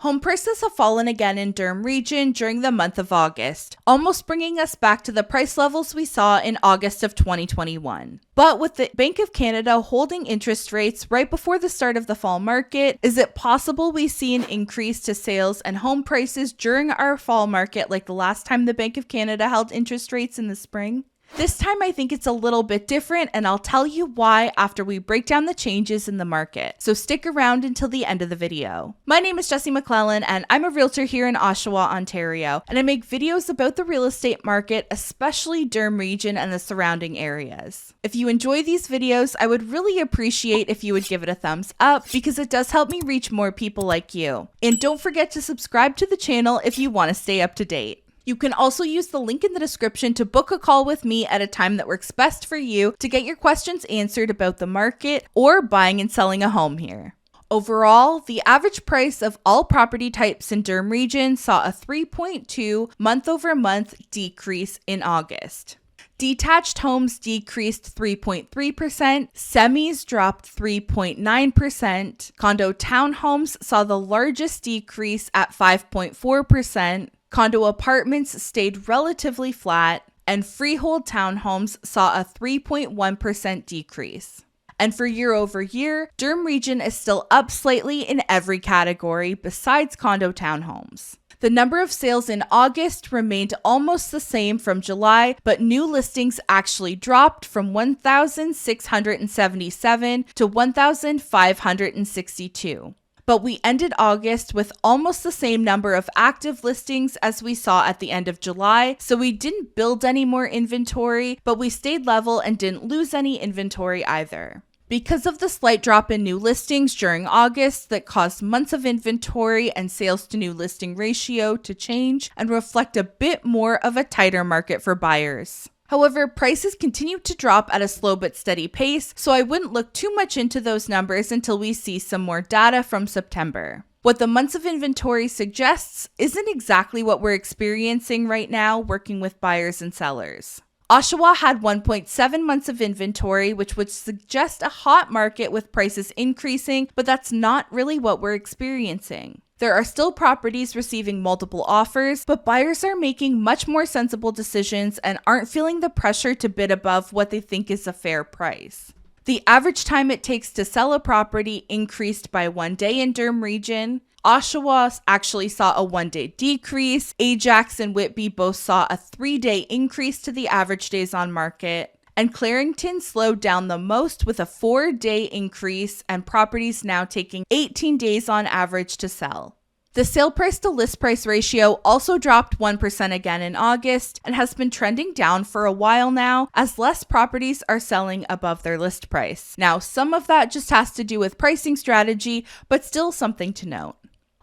Home prices have fallen again in Durham Region during the month of August, almost bringing us back to the price levels we saw in August of 2021. But with the Bank of Canada holding interest rates right before the start of the fall market, is it possible we see an increase to sales and home prices during our fall market like the last time the Bank of Canada held interest rates in the spring? This time I think it's a little bit different, and I'll tell you why after we break down the changes in the market. So stick around until the end of the video. My name is Jessie McLellan, and I'm a realtor here in Oshawa, Ontario, and I make videos about the real estate market, especially Durham Region and the surrounding areas. If you enjoy these videos, I would really appreciate if you would give it a thumbs up because it does help me reach more people like you. And don't forget to subscribe to the channel if you want to stay up to date. You can also use the link in the description to book a call with me at a time that works best for you to get your questions answered about the market or buying and selling a home here. Overall, the average price of all property types in Durham Region saw a 3.2 month-over-month decrease in August. Detached homes decreased 3.3%, semis dropped 3.9%, condo townhomes saw the largest decrease at 5.4%, condo apartments stayed relatively flat, and freehold townhomes saw a 3.1% decrease. And for year over year, Durham Region is still up slightly in every category besides condo townhomes. The number of sales in August remained almost the same from July, but new listings actually dropped from 1,677 to 1,562. But we ended August with almost the same number of active listings as we saw at the end of July, so we didn't build any more inventory, but we stayed level and didn't lose any inventory either. Because of the slight drop in new listings during August that caused months of inventory and sales to new listing ratio to change and reflect a bit more of a tighter market for buyers. However, prices continue to drop at a slow but steady pace, so I wouldn't look too much into those numbers until we see some more data from September. What the months of inventory suggests isn't exactly what we're experiencing right now working with buyers and sellers. Oshawa had 1.7 months of inventory, which would suggest a hot market with prices increasing, but that's not really what we're experiencing. There are still properties receiving multiple offers, but buyers are making much more sensible decisions and aren't feeling the pressure to bid above what they think is a fair price. The average time it takes to sell a property increased by 1 day in Durham Region. Oshawa actually saw a 1-day decrease. Ajax and Whitby both saw a 3-day increase to the average days on market. And Clarington slowed down the most with a 4-day increase and properties now taking 18 days on average to sell. The sale price to list price ratio also dropped 1% again in August and has been trending down for a while now as less properties are selling above their list price. Now, some of that just has to do with pricing strategy, but still something to note.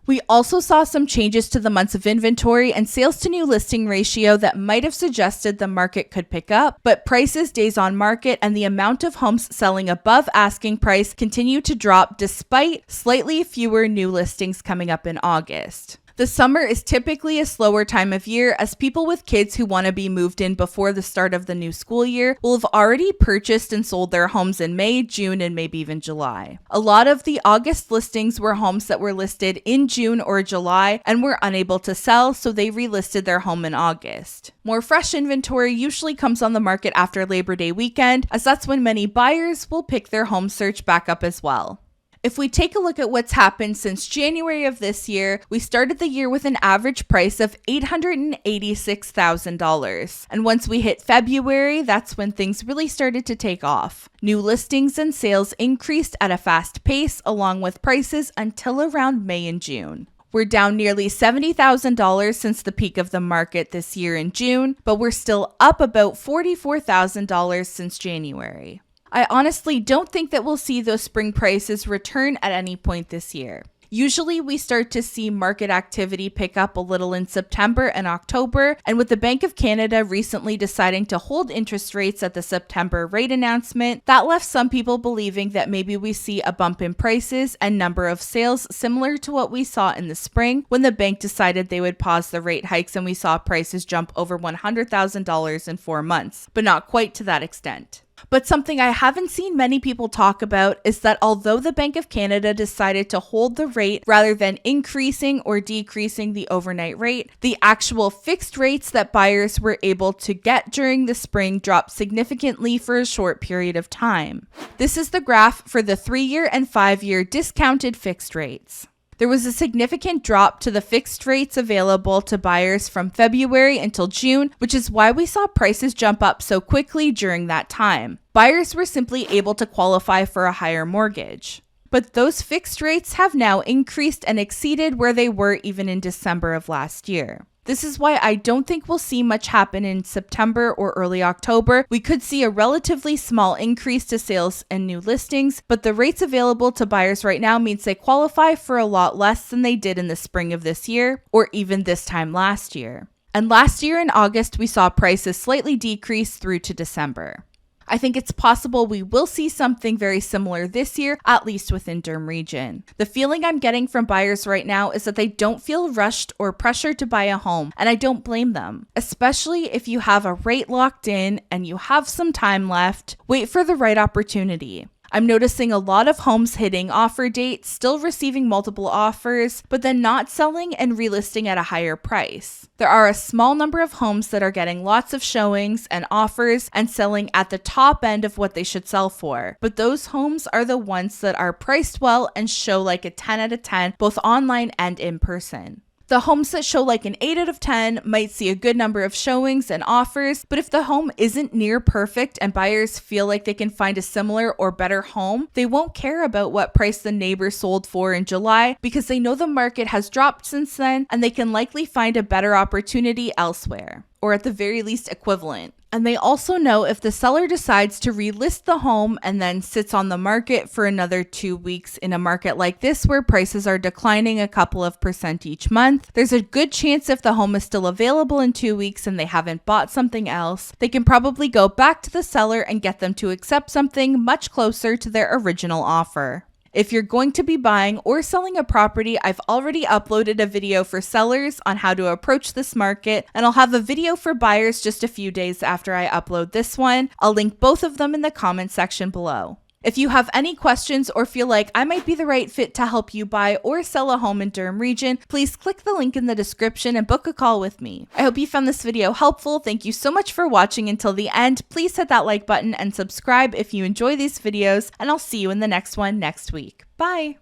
We also saw some changes to the months of inventory and sales to new listing ratio that might have suggested the market could pick up, but prices, days on market, and the amount of homes selling above asking price continue to drop despite slightly fewer new listings coming up in August. The summer is typically a slower time of year as people with kids who want to be moved in before the start of the new school year will have already purchased and sold their homes in May, June, and maybe even July. A lot of the August listings were homes that were listed in June or July and were unable to sell, so they relisted their home in August. More fresh inventory usually comes on the market after Labor Day weekend, as that's when many buyers will pick their home search back up as well. If we take a look at what's happened since January of this year, we started the year with an average price of $886,000. And once we hit February, that's when things really started to take off. New listings and sales increased at a fast pace along with prices until around May and June. We're down nearly $70,000 since the peak of the market this year in June, but we're still up about $44,000 since January. I honestly don't think that we'll see those spring prices return at any point this year. Usually we start to see market activity pick up a little in September and October, and with the Bank of Canada recently deciding to hold interest rates at the September rate announcement, that left some people believing that maybe we see a bump in prices and number of sales similar to what we saw in the spring when the bank decided they would pause the rate hikes and we saw prices jump over $100,000 in 4 months, but not quite to that extent. But something I haven't seen many people talk about is that although the Bank of Canada decided to hold the rate rather than increasing or decreasing the overnight rate, the actual fixed rates that buyers were able to get during the spring dropped significantly for a short period of time. This is the graph for the 3-year and 5-year discounted fixed rates. There was a significant drop to the fixed rates available to buyers from February until June, which is why we saw prices jump up so quickly during that time. Buyers were simply able to qualify for a higher mortgage. But those fixed rates have now increased and exceeded where they were even in December of last year. This is why I don't think we'll see much happen in September or early October. We could see a relatively small increase to sales and new listings, but the rates available to buyers right now means they qualify for a lot less than they did in the spring of this year, or even this time last year. And last year in August, we saw prices slightly decrease through to December. I think it's possible we will see something very similar this year, at least within Durham Region. The feeling I'm getting from buyers right now is that they don't feel rushed or pressured to buy a home, and I don't blame them. Especially if you have a rate locked in and you have some time left, wait for the right opportunity. I'm noticing a lot of homes hitting offer dates, still receiving multiple offers, but then not selling and relisting at a higher price. There are a small number of homes that are getting lots of showings and offers and selling at the top end of what they should sell for, but those homes are the ones that are priced well and show like a 10 out of 10, both online and in person. The homes that show like an 8 out of 10 might see a good number of showings and offers, but if the home isn't near perfect and buyers feel like they can find a similar or better home, they won't care about what price the neighbor sold for in July because they know the market has dropped since then and they can likely find a better opportunity elsewhere, or at the very least equivalent. And they also know if the seller decides to relist the home and then sits on the market for another 2 weeks in a market like this where prices are declining a couple of % each month, there's a good chance if the home is still available in 2 weeks and they haven't bought something else, they can probably go back to the seller and get them to accept something much closer to their original offer. If you're going to be buying or selling a property, I've already uploaded a video for sellers on how to approach this market, and I'll have a video for buyers just a few days after I upload this one. I'll link both of them in the comment section below. If you have any questions or feel like I might be the right fit to help you buy or sell a home in Durham Region, please click the link in the description and book a call with me. I hope you found this video helpful. Thank you so much for watching until the end. Please hit that like button and subscribe if you enjoy these videos, and I'll see you in the next one next week. Bye!